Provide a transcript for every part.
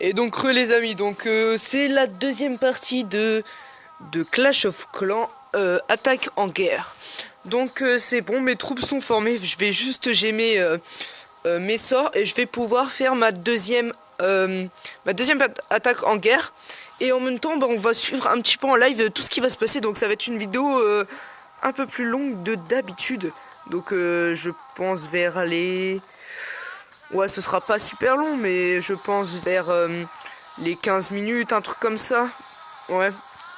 Et donc les amis, donc c'est la deuxième partie de Clash of Clans, attaque en guerre. Donc c'est bon, mes troupes sont formées, je vais juste gémer mes sorts et je vais pouvoir faire ma deuxième attaque en guerre. Et en même temps, bah, on va suivre un petit peu en live tout ce qui va se passer, donc ça va être une vidéo un peu plus longue de d'habitude. Donc je pense vers les... Ouais, ce sera pas super long, mais je pense vers les 15 minutes, un truc comme ça. Ouais,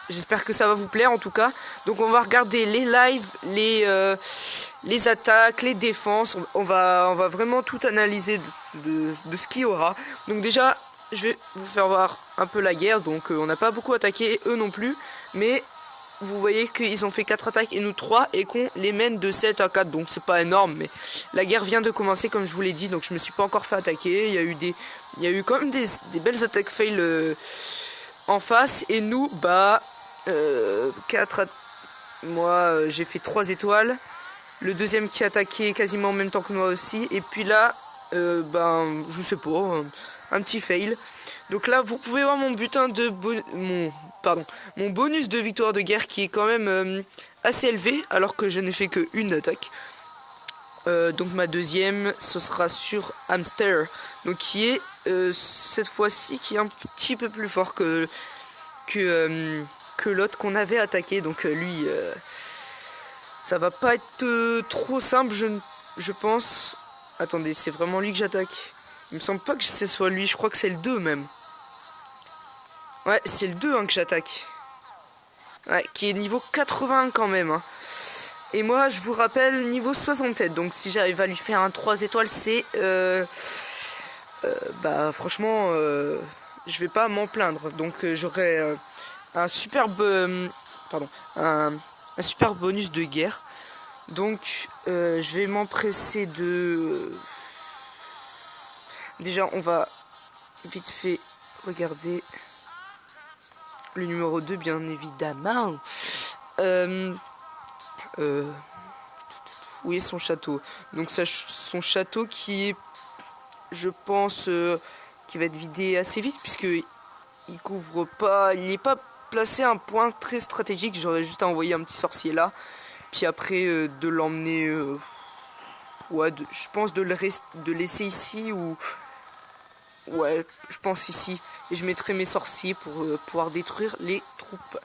j'espère que ça va vous plaire en tout cas. Donc on va regarder les lives, les attaques, les défenses. On va vraiment tout analyser de ce qu'il y aura. Donc déjà, je vais vous faire voir un peu la guerre. Donc on n'a pas beaucoup attaqué, eux non plus. Mais vous voyez qu'ils ont fait 4 attaques et nous 3 et qu'on les mène de 7 à 4. Donc c'est pas énorme, mais la guerre vient de commencer comme je vous l'ai dit. Donc je me suis pas encore fait attaquer. Il y a eu quand même des belles attaques fail en face. Et nous, bah, 4 moi j'ai fait 3 étoiles. Le deuxième qui a attaqué quasiment en même temps que moi aussi. Et puis là, ben, je sais pas, un petit fail. Donc là, vous pouvez voir mon butin de mon bonus de victoire de guerre qui est quand même assez élevé, alors que je n'ai fait qu'une attaque. Donc ma deuxième, ce sera sur Hamster, donc qui est cette fois-ci qui est un petit peu plus fort que l'autre qu'on avait attaqué. Donc lui, ça va pas être trop simple, je pense. Attendez, c'est vraiment lui que j'attaque. Il me semble pas que ce soit lui, je crois que c'est le 2 même. Ouais, c'est le 2 hein, que j'attaque. Ouais, qui est niveau 80 quand même. Hein. Et moi, je vous rappelle, niveau 67. Donc si j'arrive à lui faire un 3 étoiles, c'est... bah franchement, je vais pas m'en plaindre. Donc j'aurai un superbe... pardon. Un super bonus de guerre. Donc je vais m'empresser de... Déjà, on va vite fait regarder... Le numéro 2, bien évidemment. Oui, son château. Donc son château qui est, je pense, qui va être vidé assez vite, puisque il couvre pas, il n'est pas placé à un point très stratégique. J'aurais juste à envoyer un petit sorcier là, puis après de l'emmener, ouais, je pense de laisser ici ou ouais, je pense ici. Et je mettrai mes sorciers pour pouvoir détruire les troupes.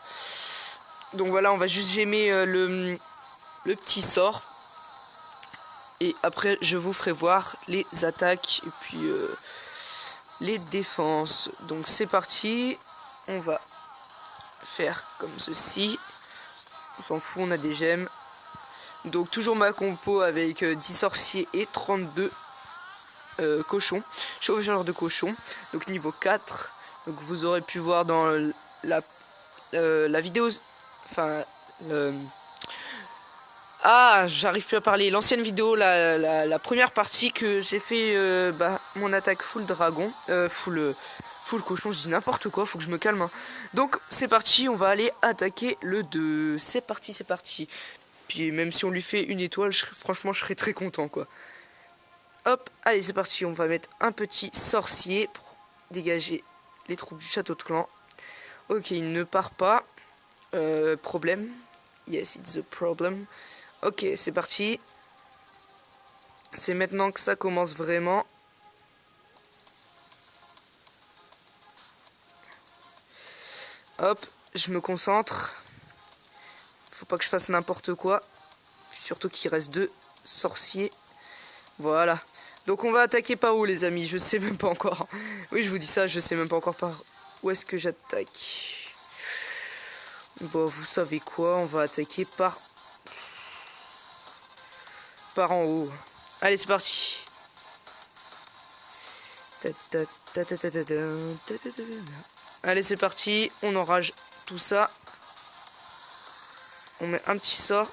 Donc voilà, on va juste gémer le petit sort. Et après, je vous ferai voir les attaques et puis les défenses. Donc c'est parti. On va faire comme ceci. On s'en fout, on a des gemmes. Donc toujours ma compo avec 10 sorciers et 32 cochons. Chauffeur de cochons. Donc niveau 4. Donc vous aurez pu voir dans la vidéo... Enfin... Ah, j'arrive plus à parler. L'ancienne vidéo, la première partie que j'ai fait mon attaque full dragon. Full cochon, je dis n'importe quoi, faut que je me calme. Hein. Donc c'est parti, on va aller attaquer le 2. C'est parti, c'est parti. Puis même si on lui fait une étoile, franchement je serais très content quoi. Hop, allez c'est parti, on va mettre un petit sorcier pour dégager les troupes du château de clan. Ok, il ne part pas. Problème. Yes, it's a problem. Ok, c'est parti. C'est maintenant que ça commence vraiment. Hop, je me concentre. Faut pas que je fasse n'importe quoi. Surtout qu'il reste 2 sorciers. Voilà. Donc on va attaquer par où les amis? Je sais même pas encore. Oui, je vous dis ça, je sais même pas encore par où est-ce que j'attaque. Bon, vous savez quoi? On va attaquer par en haut. Allez, c'est parti. Allez, c'est parti. On enrage tout ça. On met un petit sort.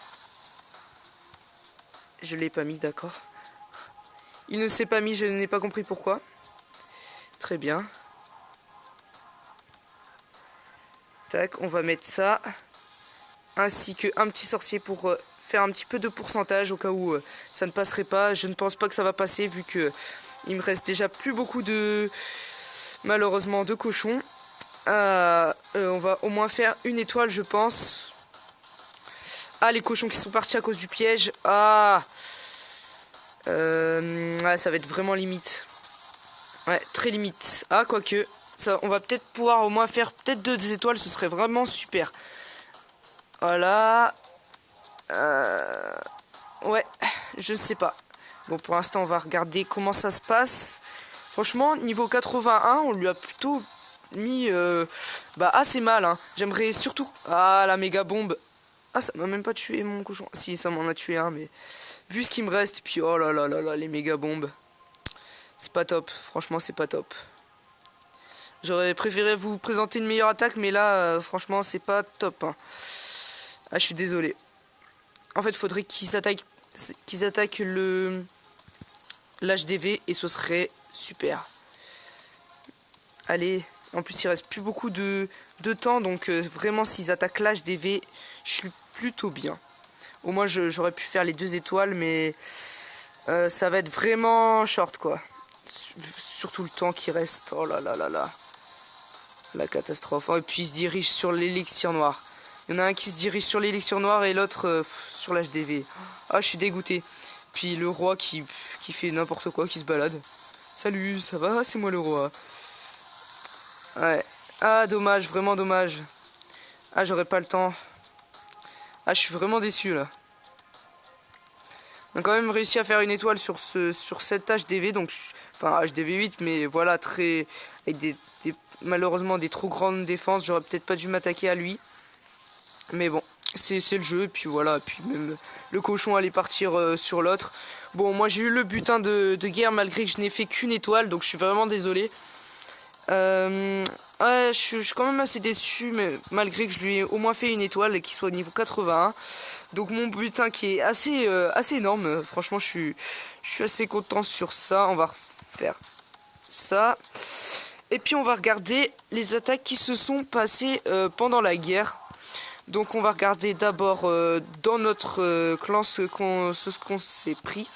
Je l'ai pas mis, d'accord. Il ne s'est pas mis, je n'ai pas compris pourquoi. Très bien. Tac, on va mettre ça. Ainsi qu'un petit sorcier pour faire un petit peu de pourcentage au cas où ça ne passerait pas. Je ne pense pas que ça va passer vu que il me reste déjà plus beaucoup de malheureusement 2 cochons. On va au moins faire une étoile, je pense. Ah, les cochons qui sont partis à cause du piège. Ah, ça va être vraiment limite. Ouais, très limite. Ah, quoique, ça, on va peut-être pouvoir au moins faire peut-être 2 étoiles, ce serait vraiment super. Voilà. Ouais, je ne sais pas. Bon, pour l'instant, on va regarder comment ça se passe. Franchement, niveau 81, on lui a plutôt mis assez mal. Hein. J'aimerais surtout... Ah, la méga bombe. Ah, ça m'a même pas tué mon cochon. Si, ça m'en a tué un, mais... Vu ce qu'il me reste, puis oh là là là là, les méga bombes. C'est pas top. Franchement, c'est pas top. J'aurais préféré vous présenter une meilleure attaque, mais là, franchement, c'est pas top. Hein. Ah, je suis désolé. En fait, il faudrait qu'ils attaquent le l'HDV et ce serait super. Allez, en plus il reste plus beaucoup de temps, donc vraiment s'ils attaquent l'HDV, je suis plutôt bien. Au moins j'aurais pu faire les 2 étoiles, mais ça va être vraiment short quoi. Surtout le temps qui reste. Oh là là là là. La catastrophe. Oh, et puis il se dirige sur l'élixir noir. Il y en a un qui se dirige sur l'élixir noir et l'autre sur l'HDV. Ah, je suis dégoûté. Puis le roi qui fait n'importe quoi, qui se balade. Salut, ça va? C'est moi le roi. Ouais. Ah, dommage, vraiment dommage. Ah, j'aurais pas le temps. Ah, je suis vraiment déçu là. On a quand même réussi à faire une étoile sur cette HDV, donc enfin HDV 8, mais voilà, très avec malheureusement des trop grandes défenses. J'aurais peut-être pas dû m'attaquer à lui. Mais bon, c'est le jeu, et puis voilà, puis même le cochon allait partir sur l'autre. Bon, moi j'ai eu le butin de guerre malgré que je n'ai fait qu'une étoile, donc je suis vraiment désolé. Ouais, je suis quand même assez déçu, mais malgré que je lui ai au moins fait une étoile et qu'il soit niveau 81. Donc mon butin qui est assez énorme, franchement je suis assez content sur ça. On va refaire ça. Et puis on va regarder les attaques qui se sont passées pendant la guerre. Donc on va regarder d'abord dans notre clan ce qu'on s'est pris.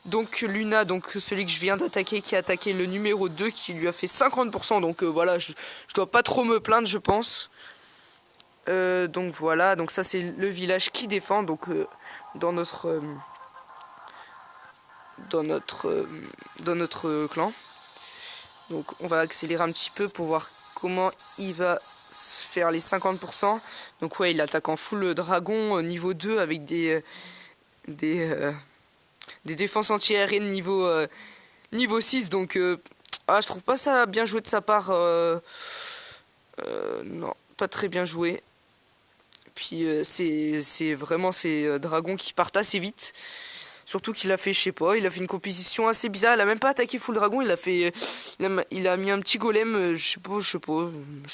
Donc Luna, donc celui que je viens d'attaquer, qui a attaqué le numéro 2, qui lui a fait 50%. Donc voilà, je dois pas trop me plaindre, je pense. Donc voilà, donc ça c'est le village qui défend. Donc dans notre clan. Donc on va accélérer un petit peu pour voir comment il va faire les 50%. Donc ouais, il attaque en full dragon niveau 2 avec des défenses anti-aériennes niveau 6. Donc je trouve pas ça bien joué de sa part. Non, pas très bien joué. Puis c'est vraiment ces dragons qui partent assez vite. Surtout qu'il a fait, je sais pas, il a fait une composition assez bizarre. Il a même pas attaqué full dragon, il a mis un petit golem, je sais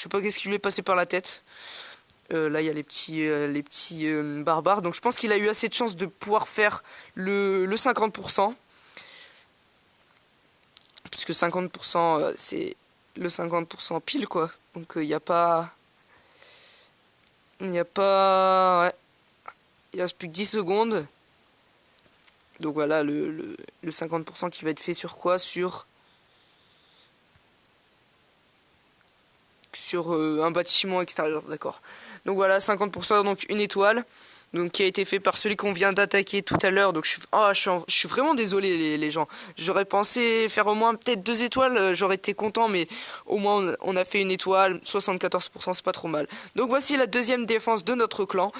pas qu'est-ce qui lui est passé par la tête. Là il y a les petits barbares, donc je pense qu'il a eu assez de chance de pouvoir faire le 50%. Puisque 50% c'est le 50% pile quoi. Donc il n'y a pas... Ouais. Il reste plus que 10 secondes. Donc voilà, le 50% qui va être fait sur quoi? Sur un bâtiment extérieur, d'accord. Donc voilà, 50%, donc une étoile. Donc qui a été fait par celui qu'on vient d'attaquer tout à l'heure. Donc je suis vraiment désolé les gens. J'aurais pensé faire au moins peut-être 2 étoiles, j'aurais été content, mais au moins on a fait une étoile, 74%, c'est pas trop mal. Donc voici la deuxième défense de notre clan.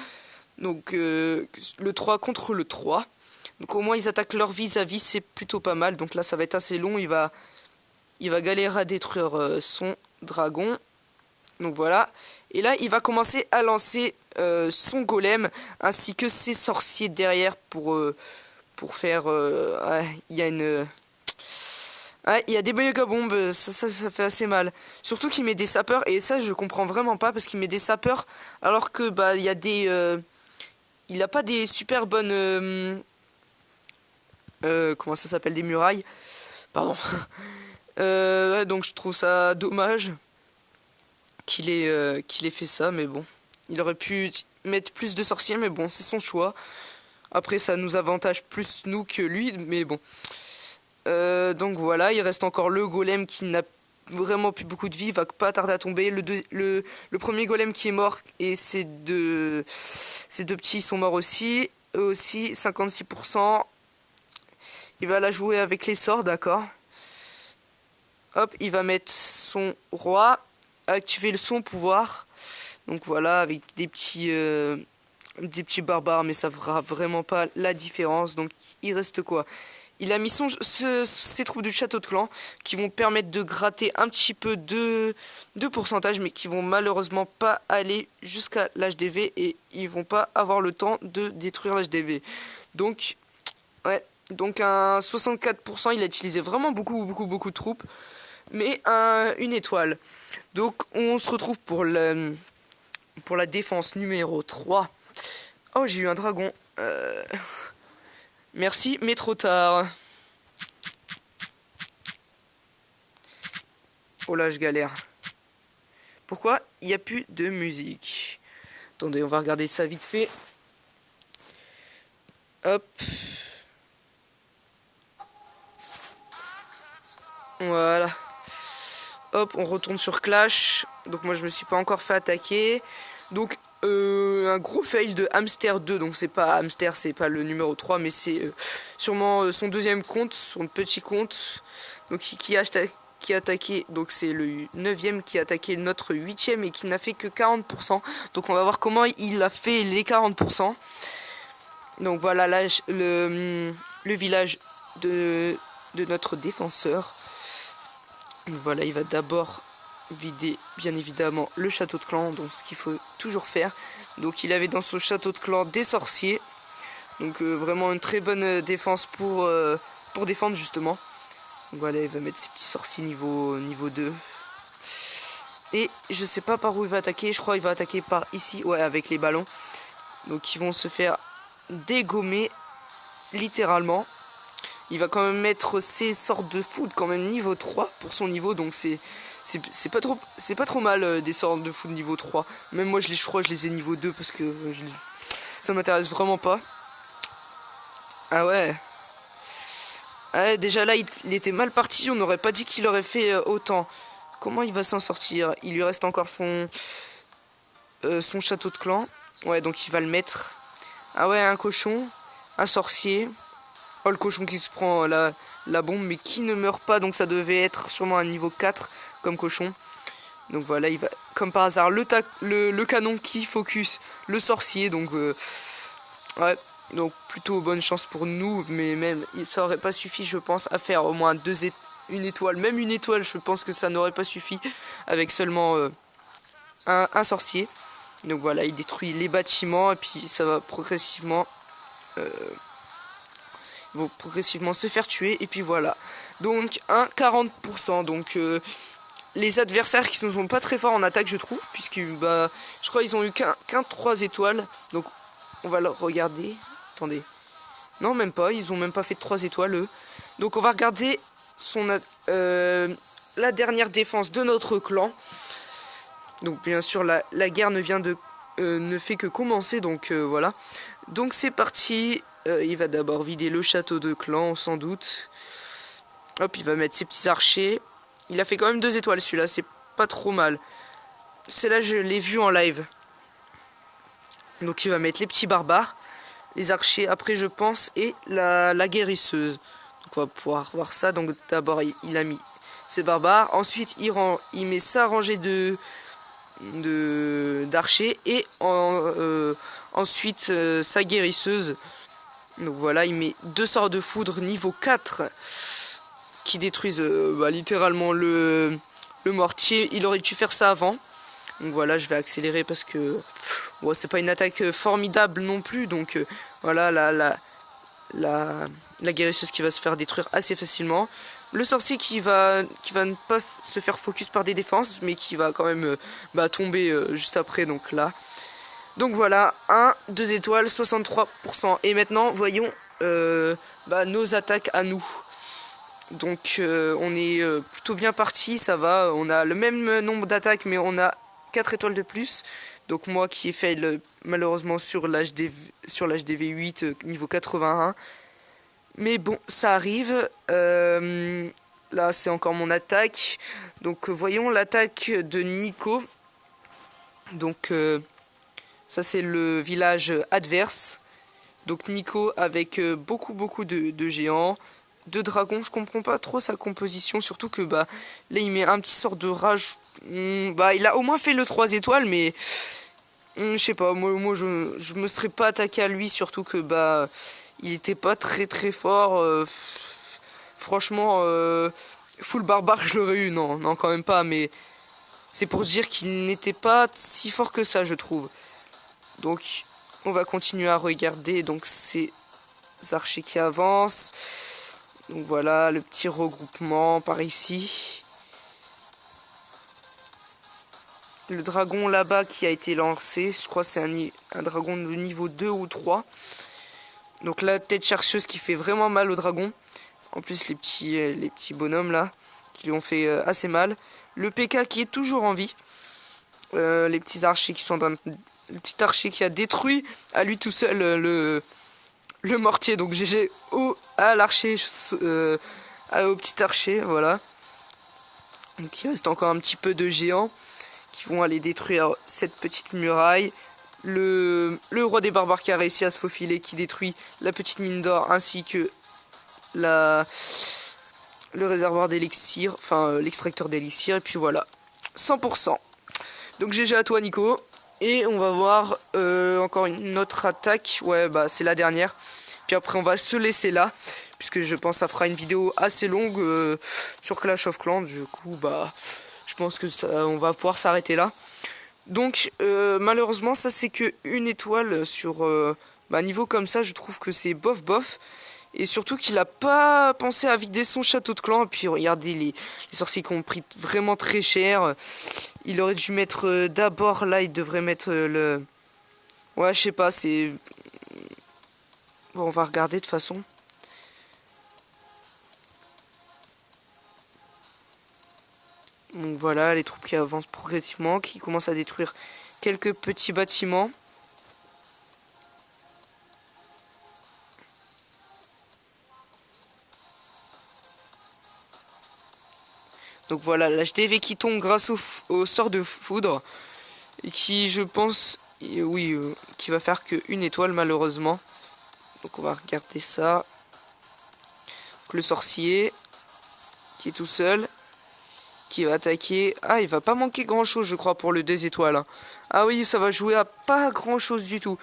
Donc le 3 contre le 3. Donc au moins ils attaquent leur vis-à-vis, c'est plutôt pas mal. Donc là ça va être assez long, il va galérer à détruire son dragon. Donc voilà. Et là il va commencer à lancer son golem ainsi que ses sorciers derrière pour faire... il y a une... il y a des méga bombes, ça fait assez mal. Surtout qu'il met des sapeurs, et ça je comprends vraiment pas parce qu'il met des sapeurs alors que il y a des... il a pas des super bonnes... comment ça s'appelle, des murailles, pardon. Donc je trouve ça dommage qu'il ait fait ça, mais bon, il aurait pu mettre plus de sorciers, mais bon, c'est son choix. Après ça nous avantage plus nous que lui, mais bon. Donc voilà, il reste encore le golem qui n'a vraiment plus beaucoup de vie, il va pas tarder à tomber. Le premier golem qui est mort et ces deux petits sont morts aussi. Eux aussi, 56%. Il va la jouer avec les sorts, d'accord. Hop, il va mettre son roi, activer son pouvoir. Donc voilà, avec des petits barbares, mais ça fera vraiment pas la différence. Donc il reste quoi? Il a mis ses troupes du château de clan qui vont permettre de gratter un petit peu de pourcentage, mais qui vont malheureusement pas aller jusqu'à l'HDV et ils vont pas avoir le temps de détruire l'HDV. Donc, ouais, donc un 64%, il a utilisé vraiment beaucoup de troupes, mais une étoile. Donc on se retrouve pour la défense numéro 3. Oh, j'ai eu un dragon. Merci, mais trop tard. Oh là, je galère. Pourquoi il n'y a plus de musique? Attendez, on va regarder ça vite fait. Hop. Voilà. Hop, on retourne sur Clash. Donc moi, je me suis pas encore fait attaquer. Donc, un gros fail de Hamster 2. Donc c'est pas Hamster, c'est pas le numéro 3, mais c'est sûrement son deuxième compte, son petit compte. Donc qui a attaqué, donc c'est le 9ème qui a attaqué notre 8ème et qui n'a fait que 40%. Donc on va voir comment il a fait les 40%. Donc voilà là le village de notre défenseur. Donc voilà, il va d'abord vider bien évidemment le château de clan, donc ce qu'il faut toujours faire. Donc il avait dans son château de clan des sorciers. Donc vraiment une très bonne défense pour défendre justement. Donc voilà, il va mettre ses petits sorciers niveau 2. Et je sais pas par où il va attaquer, je crois qu'il va attaquer par ici, ouais, avec les ballons. Donc ils vont se faire dégommer littéralement. Il va quand même mettre ses sorts de foot quand même niveau 3 pour son niveau, donc c'est pas trop mal des sorts de foot niveau 3. Même moi je crois que je les ai niveau 2 parce que ça m'intéresse vraiment pas. Ah ouais. Ouais, déjà là il était mal parti, on n'aurait pas dit qu'il aurait fait autant. Comment il va s'en sortir? Il lui reste encore son château de clan. Ouais, donc il va le mettre. Ah ouais, un cochon, un sorcier. Oh, le cochon qui se prend la bombe, mais qui ne meurt pas, donc ça devait être sûrement un niveau 4 comme cochon. Donc voilà, il va, comme par hasard, le canon qui focus le sorcier, donc ouais, donc plutôt bonne chance pour nous, mais même, ça aurait pas suffi, je pense, à faire au moins une étoile, même une étoile, je pense que ça n'aurait pas suffi, avec seulement un sorcier. Donc voilà, il détruit les bâtiments, et puis ça va progressivement vont progressivement se faire tuer et puis voilà, donc un 40%. Donc les adversaires qui ne sont pas très forts en attaque, je trouve, puisque bah je crois ils ont eu qu'un 3 étoiles. Donc on va le regarder. Attendez, non, même pas, ils ont même pas fait de 3 étoiles eux. Donc on va regarder la dernière défense de notre clan. Donc bien sûr la guerre ne fait que commencer, donc voilà. Donc c'est parti. Il va d'abord vider le château de clan, sans doute. Hop, il va mettre ses petits archers. Il a fait quand même 2 étoiles celui-là, c'est pas trop mal. Celle-là, je l'ai vu en live. Donc il va mettre les petits barbares, les archers après je pense, et la guérisseuse. Donc on va pouvoir voir ça. Donc d'abord il a mis ses barbares. Ensuite il met sa rangée d'archers. Et ensuite sa guérisseuse. Donc voilà, il met 2 sorts de foudre niveau 4 qui détruisent littéralement le mortier. Il aurait dû faire ça avant. Donc voilà, je vais accélérer parce que c'est pas une attaque formidable non plus. Donc voilà, la guérisseuse qui va se faire détruire assez facilement. Le sorcier qui va ne pas se faire focus par des défenses, mais qui va quand même tomber juste après. Donc là. Donc voilà, 2 étoiles, 63%. Et maintenant, voyons nos attaques à nous. Donc on est plutôt bien parti, ça va. On a le même nombre d'attaques, mais on a 4 étoiles de plus. Donc moi qui ai fait malheureusement sur l'HDV 8 niveau 81. Mais bon, ça arrive. Là, c'est encore mon attaque. Donc, voyons l'attaque de Nico. Donc, ça, c'est le village adverse. Donc, Nico avec beaucoup de géants. De dragons, je comprends pas trop sa composition. Surtout que, bah, là, il met un petit sort de rage. Bah, il a au moins fait le 3 étoiles, mais... je sais pas, moi je me serais pas attaqué à lui, surtout que, bah... il était pas très fort. Franchement, full barbare, je l'aurais eu. Non, quand même pas. Mais c'est pour dire qu'il n'était pas si fort que ça, je trouve. Donc, on va continuer à regarder. Donc, ces archers qui avancent. Donc, voilà, le petit regroupement par ici. Le dragon là-bas qui a été lancé. Je crois que c'est un dragon de niveau 2 ou 3. Donc, la tête chercheuse qui fait vraiment mal au dragon. En plus, les petits bonhommes là, qui lui ont fait assez mal. Le PK qui est toujours en vie. Les petits archers qui sont dans... Le petit archer qui a détruit à lui tout seul le mortier. Donc GG à l'archer, au petit archer, voilà. Donc il reste encore un petit peu de géants qui vont aller détruire cette petite muraille. Le roi des barbares qui a réussi à se faufiler, qui détruit la petite mine d'or ainsi que le réservoir d'élixir, enfin l'extracteur d'élixir, et puis voilà, 100%. Donc GG à toi Nico, et on va voir encore une autre attaque, ouais bah c'est la dernière, puis après on va se laisser là, puisque je pense que ça fera une vidéo assez longue sur Clash of Clans, du coup bah je pense que on va pouvoir s'arrêter là. Donc malheureusement ça c'est que une étoile sur niveau comme ça, je trouve que c'est bof. Et surtout qu'il a pas pensé à vider son château de clan. Et puis regardez les sorciers qui ont pris vraiment très cher. Il aurait dû mettre d'abord là, il devrait mettre le... Ouais, je sais pas, c'est... Bon, on va regarder de toute façon. Donc voilà, les troupes qui avancent progressivement, qui commencent à détruire quelques petits bâtiments. Donc voilà, l'HDV qui tombe grâce au sort de foudre. Et qui, je pense, oui, qui va faire qu'une étoile malheureusement. Donc on va regarder ça. Donc, le sorcier, qui est tout seul, qui va attaquer. Ah, il va pas manquer grand chose, je crois, pour le 2 étoiles. Hein. Ah oui, ça va jouer à pas grand chose du tout.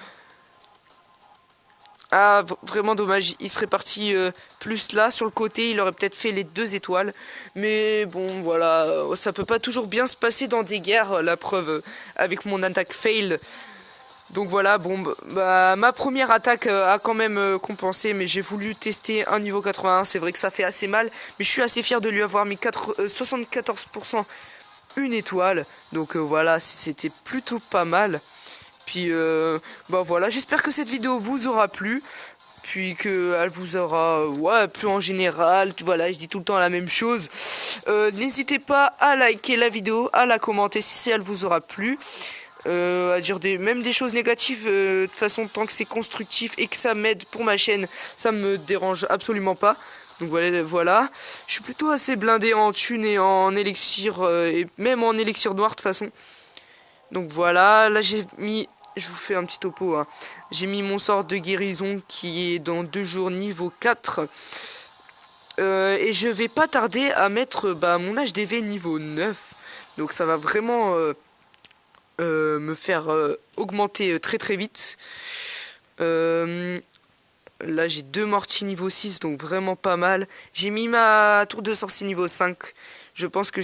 Ah, vraiment dommage. Il serait parti plus là, sur le côté. Il aurait peut-être fait les 2 étoiles. Mais bon, voilà. Ça peut pas toujours bien se passer dans des guerres. La preuve avec mon attaque fail. Donc voilà, bon, bah, ma première attaque a quand même compensé. Mais j'ai voulu tester un niveau 81. C'est vrai que ça fait assez mal. Mais je suis assez fier de lui avoir mis 74% une étoile. Donc voilà, c'était plutôt pas mal. Puis bah voilà, j'espère que cette vidéo vous aura plu, puis que elle vous aura plu en général. Voilà, je dis tout le temps la même chose. N'hésitez pas à liker la vidéo, à la commenter si elle vous aura plu. À dire même des choses négatives, de toute façon tant que c'est constructif et que ça m'aide pour ma chaîne, ça me dérange absolument pas. Donc voilà, je suis plutôt assez blindé en thune et en élixir, et même en élixir noir de toute façon. Donc voilà, là j'ai mis, je vous fais un petit topo, hein. J'ai mis mon sort de guérison qui est dans 2 jours niveau 4. Et je vais pas tarder à mettre mon HDV niveau 9. Donc ça va vraiment me faire augmenter très vite. Là j'ai 2 mortiers niveau 6, donc vraiment pas mal. J'ai mis ma tour de sorcier niveau 5. Je pense que